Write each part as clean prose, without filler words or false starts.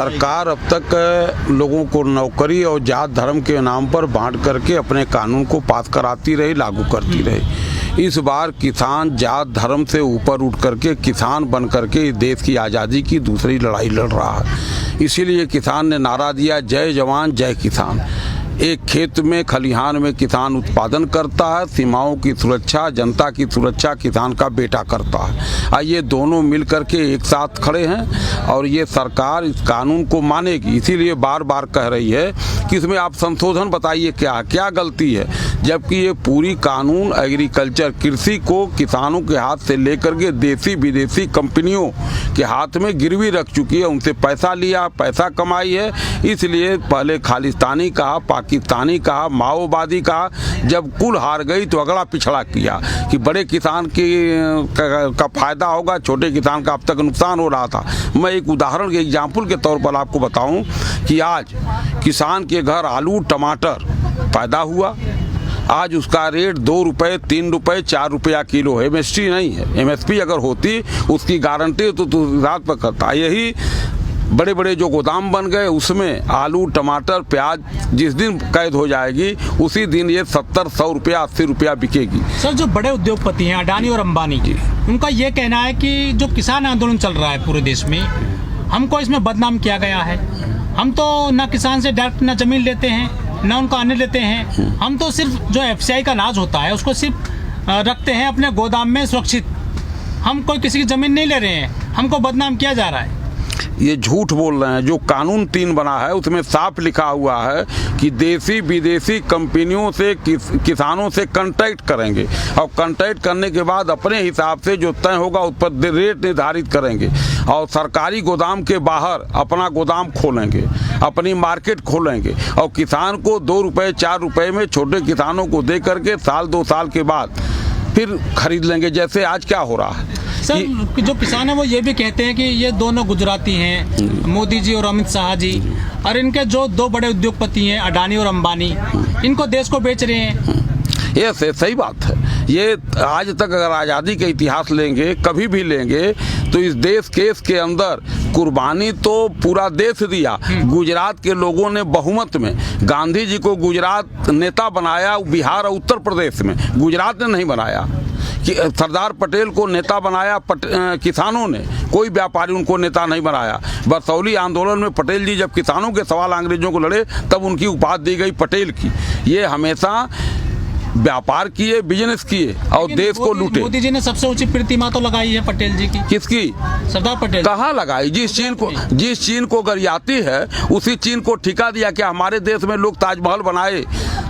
सरकार अब तक लोगों को नौकरी और जात धर्म के नाम पर बांट करके अपने कानून को पास कराती रही, लागू करती रही। इस बार किसान जात धर्म से ऊपर उठ करके किसान बन करके इस देश की आज़ादी की दूसरी लड़ाई लड़ रहा है। इसीलिए किसान ने नारा दिया, जय जवान जय किसान। एक खेत में, खलिहान में किसान उत्पादन करता है, सीमाओं की सुरक्षा, जनता की सुरक्षा किसान का बेटा करता है। ये दोनों मिल करके एक साथ खड़े हैं और ये सरकार इस कानून को मानेगी। इसीलिए बार बार कह रही है कि इसमें आप संशोधन बताइए क्या गलती है, जबकि ये पूरी कानून एग्रीकल्चर, कृषि को किसानों के हाथ से लेकर के देसी विदेशी कंपनियों के हाथ में गिरवी रख चुकी है। उनसे पैसा लिया, पैसा कमाई है। इसलिए पहले खालिस्तानी कहा, पाकिस्तानी कहा, माओवादी कहा, जब कुल हार गई तो अगला पिछड़ा किया कि बड़े किसान का फायदा होगा, छोटे किसान का अब तक नुकसान हो रहा था। मैं एक उदाहरण के एग्जाम्पल के तौर पर आपको बताऊं कि आज किसान के घर आलू टमाटर पैदा हुआ, आज उसका रेट 2 रुपये, 3 रुपये, 4 रुपया किलो है। एमएसपी नहीं है। एमएसपी अगर होती उसकी गारंटी तो रात पर करता। यही बड़े बड़े जो गोदाम बन गए उसमें आलू टमाटर प्याज जिस दिन कैद हो जाएगी उसी दिन ये 70-100 रुपया 80 रुपया बिकेगी। सर, जो बड़े उद्योगपति हैं अडानी और अंबानी, उनका ये कहना है कि जो किसान आंदोलन चल रहा है पूरे देश में, हमको इसमें बदनाम किया गया है। हम तो ना किसान से डायरेक्ट ना जमीन लेते हैं ना उनको आने देते हैं। हम तो सिर्फ जो FCI का अनाज होता है उसको सिर्फ रखते हैं अपने गोदाम में सुरक्षित। हम कोई किसी की ज़मीन नहीं ले रहे हैं, हमको बदनाम किया जा रहा है। ये झूठ बोल रहे हैं। जो कानून 3 बना है उसमें साफ लिखा हुआ है कि देसी विदेशी कंपनियों से किसानों से कांटेक्ट करेंगे और कांटेक्ट करने के बाद अपने हिसाब से जो तय होगा उस पर रेट निर्धारित करेंगे और सरकारी गोदाम के बाहर अपना गोदाम खोलेंगे, अपनी मार्केट खोलेंगे और किसान को 2 रुपये 4 रुपये में छोटे किसानों को दे करके साल 2 साल के बाद फिर खरीद लेंगे, जैसे आज क्या हो रहा है। सर, जो किसान है वो ये भी कहते हैं कि ये दोनों गुजराती हैं, मोदी जी और अमित शाह जी, और इनके जो 2 बड़े उद्योगपति हैं अडानी और अंबानी, इनको देश को बेच रहे हैं। ये सही बात है। ये आज तक अगर आज़ादी का इतिहास लेंगे, कभी भी लेंगे, तो इस देश के अंदर कुर्बानी तो पूरा देश दिया। गुजरात के लोगों ने बहुमत में गांधी जी को गुजरात नेता बनाया, बिहार और उत्तर प्रदेश में, गुजरात ने नहीं बनाया। कि सरदार पटेल को नेता बनाया किसानों ने, कोई व्यापारी उनको नेता नहीं बनाया। बरसौली आंदोलन में पटेल जी जब किसानों के सवाल अंग्रेजों को लड़े तब उनकी उपाधि दी गई पटेल की। ये हमेशा व्यापार किए, बिजनेस किए और देश को लूटे। मोदी जी ने सबसे ऊंची प्रतिमा तो लगाई है पटेल जी की। किसकी? सरदार पटेल। कहाँ लगाई? जिस चीन को गरियाती है उसी चीन को ठिका दिया। क्या हमारे देश में लोग ताजमहल बनाए,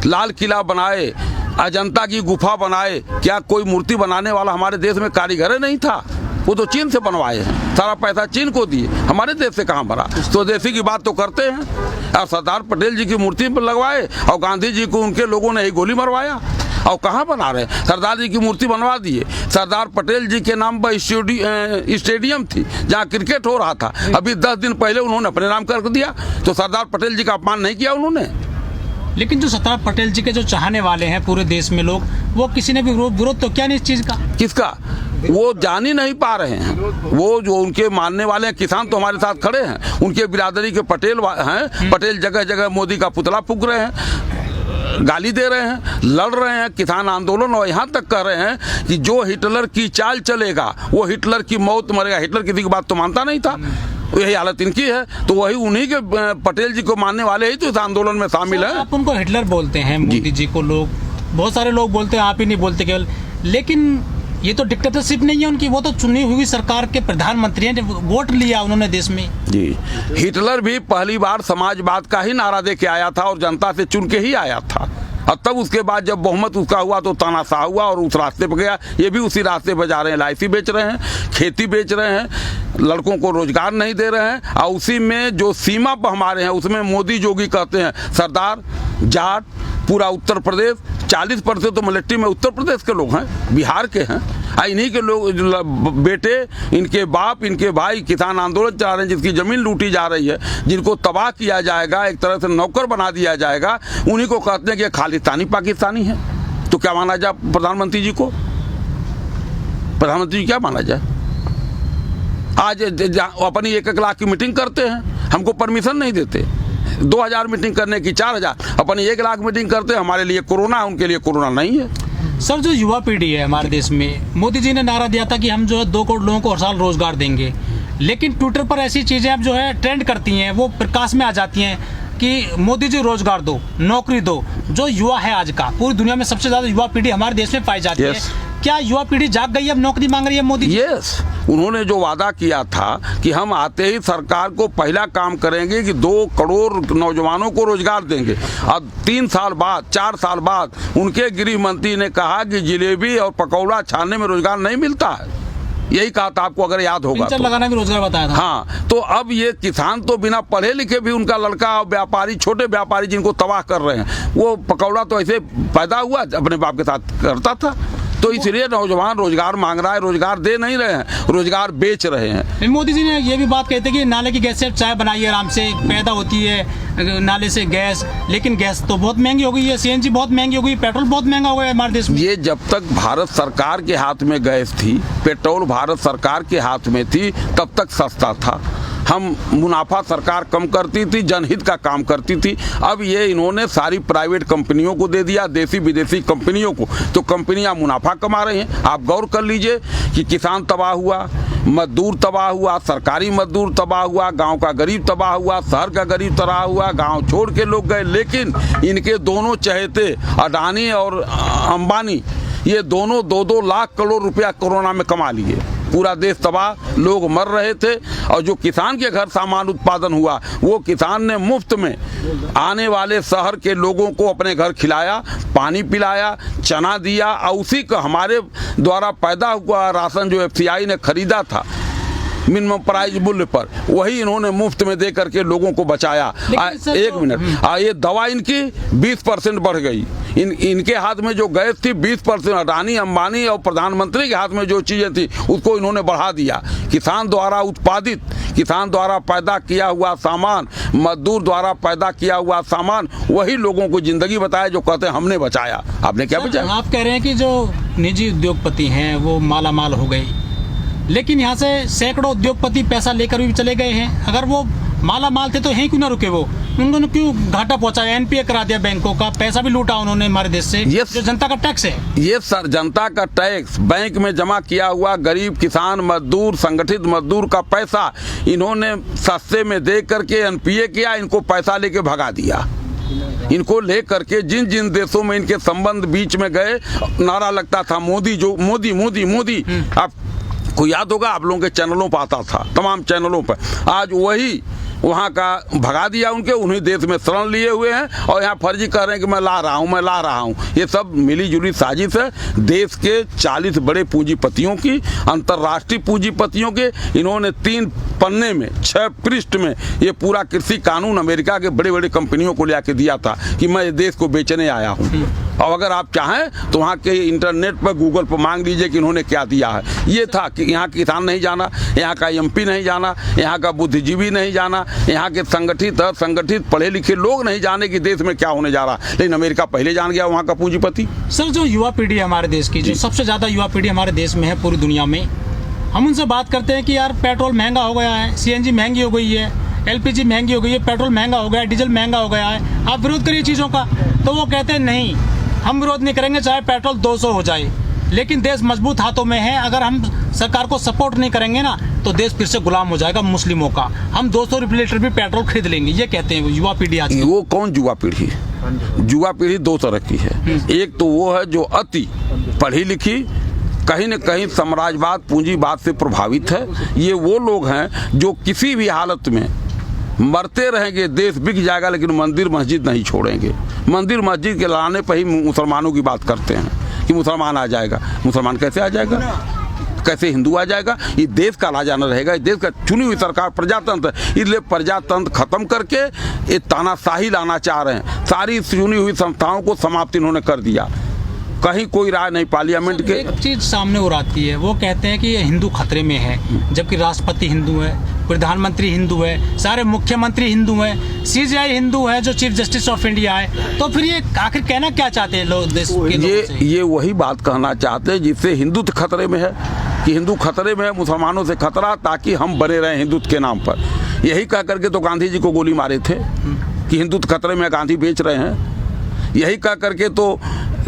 लाल किला बनाए, अजंता की गुफा बनाए? क्या कोई मूर्ति बनाने वाला हमारे देश में कारीगर नहीं था? वो तो चीन से बनवाए हैं, सारा पैसा चीन को दिए, हमारे देश से कहाँ बना? स्वदेशी की बात तो करते हैं। और सरदार पटेल जी की मूर्ति पर लगवाए और गांधी जी को उनके लोगों ने ही गोली मरवाया। और कहाँ बना रहे? सरदार जी की मूर्ति बनवा दिए। सरदार पटेल जी के नाम पर स्टेडियम थी जहाँ क्रिकेट हो रहा था, अभी 10 दिन पहले उन्होंने अपने नाम कर दिया। तो सरदार पटेल जी का अपमान नहीं किया उन्होंने। लेकिन जो सरदार पटेल जी के जो चाहने वाले हैं पूरे देश में लोग, वो किसी ने भी विरोध तो क्या नहीं इस चीज़ का? किसका? वो जान ही नहीं पा रहे हैं। वो जो उनके मानने वाले हैं, किसान तो हमारे साथ खड़े हैं, उनके बिरादरी के पटेल हैं। पटेल जगह जगह मोदी का पुतला फूंक रहे हैं, गाली दे रहे हैं, लड़ रहे हैं किसान आंदोलन, और यहाँ तक कह रहे हैं कि जो हिटलर की चाल चलेगा वो हिटलर की मौत मरेगा। हिटलर किसी की बात तो मानता नहीं था। यही हालत इनकी है। तो वही उन्हीं के पटेल जी को मानने वाले ही तो इस आंदोलन में शामिल हैं। आप उनको हिटलर बोलते हैं, मोदी जी को लोग, बहुत सारे लोग बोलते हैं, आप ही नहीं बोलते केवल। लेकिन ये तो डिक्टेटरशिप नहीं है उनकी, वो तो चुनी हुई सरकार के प्रधानमंत्री हैं, वोट लिया उन्होंने देश में। जी, हिटलर भी पहली बार समाजवाद का ही नारा दे के आया था और जनता से चुन के ही आया था। और तब उसके बाद जब बहुमत उसका हुआ तो तानाशाह हुआ और उस रास्ते पर गया। ये भी उसी रास्ते पर जा रहे हैं। LIC बेच रहे हैं, खेती बेच रहे हैं, लड़कों को रोजगार नहीं दे रहे हैं। और उसी में जो सीमा पर हमारे हैं उसमें मोदी जोगी कहते हैं सरदार जाट पूरा उत्तर प्रदेश, 40% तो मिलिट्री में उत्तर प्रदेश के लोग हैं, बिहार के हैं। इन्हीं के लोग बेटे, इनके बाप, इनके भाई किसान आंदोलन चला रहे हैं, जिसकी ज़मीन लूटी जा रही है, जिनको तबाह किया जाएगा, एक तरह से नौकर बना दिया जाएगा। उन्हीं को कहते हैं कि खालिस्तानी पाकिस्तानी है। तो क्या माना जाए प्रधानमंत्री जी को? प्रधानमंत्री जी क्या माना जाए? आज अपनी 1-1 लाख की मीटिंग करते हैं, हमको परमिशन नहीं देते 2000 मीटिंग करने की, 4000, अपन 1 लाख मीटिंग करते। हमारे लिए कोरोना है, उनके लिए कोरोना नहीं है। सर, जो युवा पीढ़ी है हमारे देश में, मोदी जी ने नारा दिया था कि हम जो है 2 करोड़ लोगों को हर साल रोजगार देंगे, लेकिन ट्विटर पर ऐसी चीजें अब जो है ट्रेंड करती हैं, वो प्रकाश में आ जाती हैं कि मोदी जी रोजगार दो, नौकरी दो। जो युवा है आज का, पूरी दुनिया में सबसे ज्यादा युवा पीढ़ी हमारे देश में पाई जाती है। क्या युवा पीढ़ी जाग गई, अब नौकरी मांग रही है मोदी जी? यस, उन्होंने जो वादा किया था कि हम आते ही सरकार को पहला काम करेंगे कि 2 करोड़ नौजवानों को रोजगार देंगे। अब 3 साल बाद, 4 साल बाद उनके गृह मंत्री ने कहा कि जलेबी और पकौड़ा छानने में रोजगार नहीं मिलता है। यही कहा था, आपको अगर याद होगा तो। लगाना भी रोजगार बताया था। हाँ, तो अब ये किसान तो बिना पढ़े लिखे भी, उनका लड़का व्यापारी, छोटे व्यापारी जिनको तबाह कर रहे हैं, वो पकौड़ा तो ऐसे पैदा हुआ अपने बाप के साथ करता था। तो इसलिए नौजवान रोजगार मांग रहा है, रोजगार दे नहीं रहे हैं, रोजगार बेच रहे हैं। मोदी जी ने ये भी बात कहते कि नाले की गैस से चाय बनाइए, आराम से पैदा होती है नाले से गैस, लेकिन गैस तो बहुत महंगी हो गई है, CNG बहुत महंगी हो गई, पेट्रोल बहुत महंगा हो गया है हमारे देश में। ये जब तक भारत सरकार के हाथ में गैस थी, पेट्रोल भारत सरकार के हाथ में थी, तब तक सस्ता था। हम मुनाफा सरकार कम करती थी, जनहित का काम करती थी। अब ये इन्होंने सारी प्राइवेट कंपनियों को दे दिया, देसी विदेशी कंपनियों को, तो कंपनियां मुनाफा कमा रही हैं। आप गौर कर लीजिए कि किसान तबाह हुआ, मजदूर तबाह हुआ, सरकारी मजदूर तबाह हुआ, गांव का गरीब तबाह हुआ, शहर का गरीब तबाह हुआ, गांव छोड़ के लोग गए। लेकिन इनके दोनों चहेते अडानी और अंबानी, ये दोनों 2-2 लाख करोड़ रुपया कोरोना में कमा लिए। पूरा देश तबाह, लोग मर रहे थे। और जो किसान के घर सामान उत्पादन हुआ, वो किसान ने मुफ्त में आने वाले शहर के लोगों को अपने घर खिलाया, पानी पिलाया, चना दिया, और उसी का हमारे द्वारा पैदा हुआ राशन जो FCI ने खरीदा था मिनिमम प्राइस मूल्य पर, वही इन्होंने मुफ्त में दे करके लोगों को बचाया। 1 मिनट, ये दवा इनकी 20% बढ़ गई। इनके हाथ में जो गैस थी 20%, अडानी, अंबानी और प्रधानमंत्री के हाथ में जो चीजें थी उसको इन्होंने बढ़ा दिया। किसान द्वारा उत्पादित, किसान द्वारा पैदा किया हुआ सामान, मजदूर द्वारा पैदा किया हुआ सामान, वही लोगों को जिंदगी बताया, जो कहते हैं हमने बचाया। आपने क्या बचाया? आप कह रहे हैं कि जो निजी उद्योगपति हैं वो माला माल हो गए, लेकिन यहाँ से सैकड़ों उद्योगपति पैसा लेकर भी चले गए हैं। अगर वो माला माल थे तो यहीं क्यों ना रुके? वो उन्होंने क्यों घाटा पहुंचाया? NPA करा दिया बैंकों का, पैसा भी लूटा उन्होंने हमारे देश से, जो जनता का टैक्स है। ये सर, जनता का टैक्स, बैंक में जमा किया हुआ गरीब किसान मजदूर, संगठित मजदूर का पैसा इन्होंने सस्ते में दे करके NPA किया, इनको पैसा लेके भगा दिया। इनको ले करके जिन जिन देशों में इनके संबंध बीच में गए, नारा लगता था मोदी, जो मोदी मोदी मोदी। आपको याद होगा, आप लोगों के चैनलों पर आता था, तमाम चैनलों पर। आज वही वहाँ का भगा दिया, उन्हीं देश में शरण लिए हुए हैं और यहाँ फर्जी कर रहे हैं कि मैं ला रहा हूँ, मैं ला रहा हूँ। ये सब मिली जुली साजिश है देश के 40 बड़े पूंजीपतियों की, अंतर्राष्ट्रीय पूंजीपतियों के। इन्होंने 3 पन्ने में, 6 पृष्ठ में ये पूरा कृषि कानून अमेरिका के बड़े बड़े कंपनियों को लेकर दिया था कि मैं देश को बेचने आया हूँ। और अगर आप चाहें तो वहाँ के इंटरनेट पर, गूगल पर मांग लीजिए कि इन्होंने क्या दिया है। ये था कि यहाँ किसान नहीं जाना, यहाँ का MP नहीं जाना, यहाँ का बुद्धिजीवी नहीं जाना, यहाँ के संगठित असंगठित पढ़े लिखे लोग नहीं जाने कि देश में क्या होने जा रहा। लेकिन अमेरिका पहले जान गया, वहाँ का पूंजीपति। सर, जो युवा पीढ़ी है हमारे देश की, जो सबसे ज़्यादा युवा पीढ़ी हमारे देश में है पूरी दुनिया में, हम उनसे बात करते हैं कि यार पेट्रोल महंगा हो गया है, CNG महंगी हो गई है, LPG महंगी हो गई है, पेट्रोल महंगा हो गया है, डीजल महंगा हो गया है, आप विरोध करिए चीज़ों का। तो वो कहते हैं नहीं, हम विरोध नहीं करेंगे चाहे पेट्रोल 200 हो जाए, लेकिन देश मजबूत हाथों में है। अगर हम सरकार को सपोर्ट नहीं करेंगे ना, तो देश फिर से गुलाम हो जाएगा मुस्लिमों का। हम 200 रुपये लीटर भी पेट्रोल खरीद लेंगे, ये कहते हैं युवा पीढ़ी आज। वो कौन युवा पीढ़ी? युवा पीढ़ी 2 तरह की है। एक तो वो है जो अति पढ़ी लिखी, कहीं न कहीं साम्राज्यवाद, पूंजीवाद से प्रभावित है। ये वो लोग हैं जो किसी भी हालत में मरते रहेंगे, देश बिक जाएगा, लेकिन मंदिर मस्जिद नहीं छोड़ेंगे। मंदिर मस्जिद के लाने पर ही मुसलमानों की बात करते हैं कि मुसलमान आ जाएगा। मुसलमान कैसे आ जाएगा? कैसे हिंदू आ जाएगा? ये देश का राजा न रहेगा, देश का चुनी हुई सरकार प्रजातंत्र, इसलिए प्रजातंत्र खत्म करके ये तानाशाही लाना चाह रहे हैं। सारी चुनी हुई संस्थाओं को समाप्त इन्होंने कर दिया, कहीं कोई राय नहीं पार्लियामेंट के। एक चीज सामने और आती है, वो कहते हैं कि ये हिंदू खतरे में है, जबकि राष्ट्रपति हिंदू है, प्रधानमंत्री हिंदू है, सारे मुख्यमंत्री हिंदू हैं, CJI हिंदू है जो चीफ जस्टिस ऑफ इंडिया है। तो फिर ये आखिर कहना क्या चाहते हैं लोग देश के? ये वही बात कहना चाहते हैं जिससे हिंदुत्व खतरे में है, कि हिंदू खतरे में है, मुसलमानों से खतरा, ताकि हम बने रहें हिंदुत्व के नाम पर। यही कह करके तो गांधी जी को गोली मारे थे कि हिंदुत्व खतरे में, गांधी बेच रहे हैं। यही कह करके तो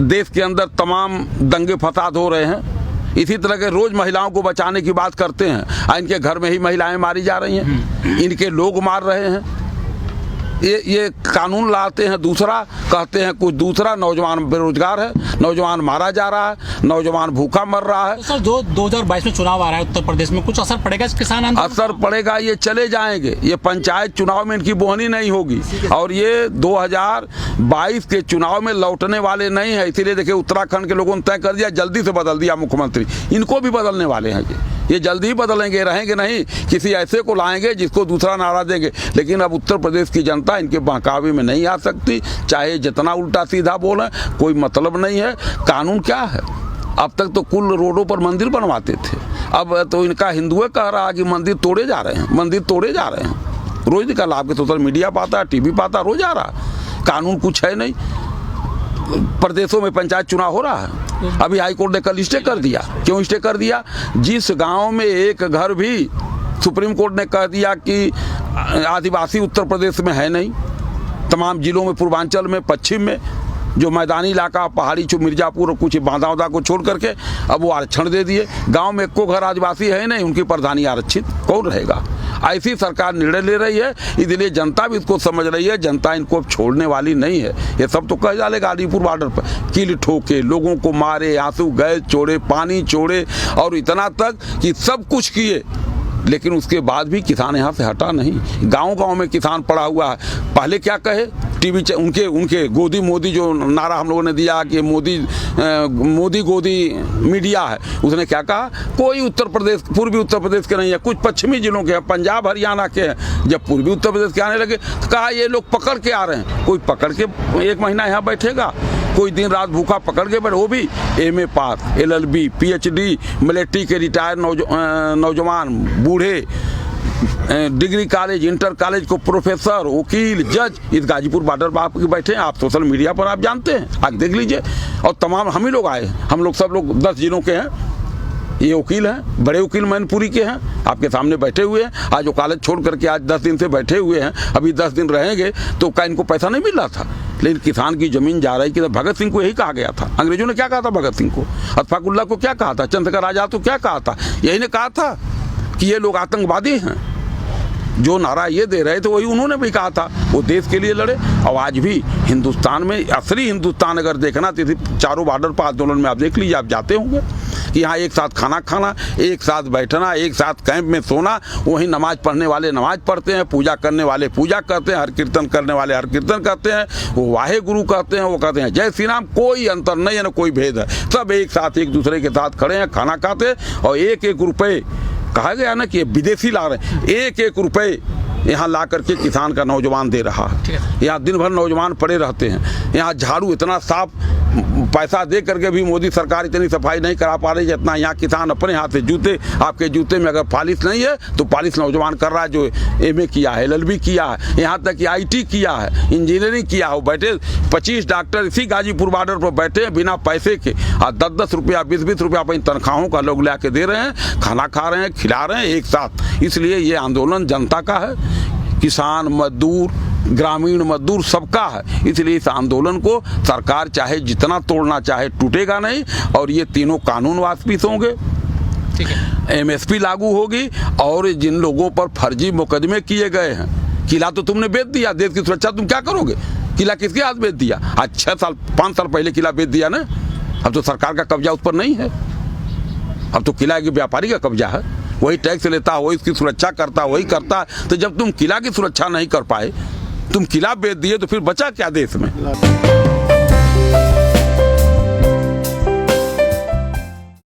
देश के अंदर तमाम दंगे फसाद हो रहे हैं। इसी तरह के रोज महिलाओं को बचाने की बात करते हैं और इनके घर में ही महिलाएं मारी जा रही हैं, इनके लोग मार रहे हैं। ये कानून लाते हैं दूसरा, कहते हैं कुछ दूसरा। नौजवान बेरोजगार है, नौजवान मारा जा रहा है, नौजवान भूखा मर रहा है। तो सर 2022 में चुनाव आ रहा है उत्तर प्रदेश में, कुछ असर पड़ेगा इस किसान आंदोलन? असर पड़ेगा, ये चले जाएंगे। ये पंचायत चुनाव में इनकी बोहनी नहीं होगी और ये 2022 के चुनाव में लौटने वाले नहीं है। इसीलिए देखिए उत्तराखंड के लोगों ने तय कर दिया, जल्दी से बदल दिया मुख्यमंत्री। इनको भी बदलने वाले हैं ये जल्दी ही बदलेंगे, रहेंगे नहीं। किसी ऐसे को लाएंगे जिसको दूसरा नारा देंगे। लेकिन अब उत्तर प्रदेश की जनता इनके बहकावे में नहीं आ सकती, चाहे जितना उल्टा सीधा बोले, कोई मतलब नहीं है। कानून क्या है? अब तक तो कुल रोडों पर मंदिर बनवाते थे, अब तो इनका हिंदुए कह रहा है कि मंदिर तोड़े जा रहे हैं, मंदिर तोड़े जा रहे हैं। रोज निकल आपके सोशल मीडिया पाता है, टीवी पाता, रोज आ रहा। कानून कुछ है नहीं। प्रदेशों में पंचायत चुनाव हो रहा है। अभी हाईकोर्ट ने कल स्टे कर दिया। क्यों स्टे कर दिया? जिस गांव में एक घर भी सुप्रीम कोर्ट ने कह दिया कि आदिवासी उत्तर प्रदेश में है नहीं, तमाम जिलों में, पूर्वांचल में, पश्चिम में, जो मैदानी इलाका, पहाड़ी मिर्जापुर और कुछ बांदा को छोड़ करके अब वो आरक्षण दे दिए। गांव में एको घर आदिवासी है नहीं, उनकी प्रधानी आरक्षित कौन रहेगा? ऐसी सरकार निर्णय ले रही है, इसलिए जनता भी इसको समझ रही है। जनता इनको छोड़ने वाली नहीं है। ये सब तो कह डाले गाजीपुर बॉर्डर पर किल ठोके, लोगों को मारे, आंसू गैस छोड़े, पानी छोड़े और इतना तक कि सब कुछ किए, लेकिन उसके बाद भी किसान यहाँ से हटा नहीं। गांव-गांव में किसान पड़ा हुआ है। पहले क्या कहे टीवी उनके गोदी मोदी जो नारा हम लोगों ने दिया कि मोदी गोदी मीडिया है, उसने क्या कहा? कोई उत्तर प्रदेश, पूर्वी उत्तर प्रदेश के नहीं है, कुछ पश्चिमी जिलों के हैं, पंजाब हरियाणा के हैं। जब पूर्वी उत्तर प्रदेश के आने लगे तो कहा ये लोग पकड़ के आ रहे हैं। कोई पकड़ के 1 महीना यहाँ बैठेगा? कोई दिन रात भूखा पकड़ के बैठे, वो भी MA पास, LLB, PhD, मिलिट्री के रिटायर नौजवान, बूढ़े, डिग्री कॉलेज, इंटर कॉलेज को प्रोफेसर, वकील, जज इस गाजीपुर बॉर्डर पर आप बैठे हैं। आप सोशल मीडिया पर आप जानते हैं, आप देख लीजिए। और तमाम हम ही लोग आए, हम लोग सब लोग 10 जिलों के हैं। ये वकील हैं, बड़े वकील मैनपुरी के हैं, आपके सामने बैठे हुए हैं। आज वो कॉलेज छोड़ करके आज 10 दिन से बैठे हुए हैं। अभी 10 दिन रहेंगे तो क्या इनको पैसा नहीं मिल रहा था? लेकिन किसान की जमीन जा रही। कि भगत सिंह को यही कहा गया था। अंग्रेजों ने क्या कहा था भगत सिंह को? अशफाकुल्ला को क्या कहा था? चंद्रशेखर आजाद को क्या कहा था? यही ने कहा था कि ये लोग आतंकवादी हैं। जो नारा ये दे रहे थे वही उन्होंने भी कहा था। वो देश के लिए लड़े। और आज भी हिंदुस्तान में, असली हिंदुस्तान अगर देखना तो चारों बॉर्डर पर आंदोलन में आप देख लीजिए, आप जाते होंगे कि यहाँ एक साथ खाना खाना, एक साथ बैठना, एक साथ कैंप में सोना। वहीं नमाज पढ़ने वाले नमाज पढ़ते हैं, पूजा करने वाले पूजा करते हैं, हर कीर्तन करने वाले हर कीर्तन करते हैं, वो वाहे गुरु कहते हैं, वो कहते हैं जय श्री राम। कोई अंतर नहीं है, ना कोई भेद है। सब एक साथ एक दूसरे के साथ खड़े हैं, खाना खाते हैं। और 1-1 रुपये कहा गया ना कि विदेशी ला रहे हैं, 1-1 रुपये यहाँ ला करके किसान का नौजवान दे रहा है। यहाँ दिन भर नौजवान पड़े रहते हैं। यहाँ झाड़ू इतना साफ पैसा दे करके भी मोदी सरकार इतनी सफाई नहीं करा पा रही जितना यहाँ किसान अपने हाथ से। जूते, आपके जूते में अगर पॉलिश नहीं है तो पॉलिश नौजवान कर रहा है, जो MA किया है, LLB किया है, यहाँ तक कि IT किया है, इंजीनियरिंग किया है। बैठे 25 डॉक्टर इसी गाजीपुर बॉर्डर पर बैठे हैं बिना पैसे के, और 10-10 रुपया, 20-20 रुपया अपनी तनख्वाहों का लोग ला के दे रहे हैं, खाना खा रहे हैं, खिला रहे हैं एक साथ। इसलिए ये आंदोलन जनता का है, किसान, मजदूर, ग्रामीण मजदूर सबका है। इसलिए इस आंदोलन को सरकार चाहे जितना तोड़ना चाहे टूटेगा नहीं। और ये तीनों कानून वापस होंगे, ठीक है, MSP लागू होगी। और जिन लोगों पर फर्जी मुकदमे किए गए हैं, किला तो तुमने बेच दिया, देश की सुरक्षा तुम क्या करोगे? किला किसके हाथ बेच दिया? आज 6 साल 5 साल पहले किला बेच दिया ना। अब तो सरकार का कब्जा उस पर नहीं है, अब तो किला के व्यापारी का कब्जा है। वही टैक्स लेता, वही इसकी सुरक्षा करता, वही करता। तो जब तुम किला की सुरक्षा नहीं कर पाए, तुम किला बेच दिए, तो फिर बचा क्या देश में?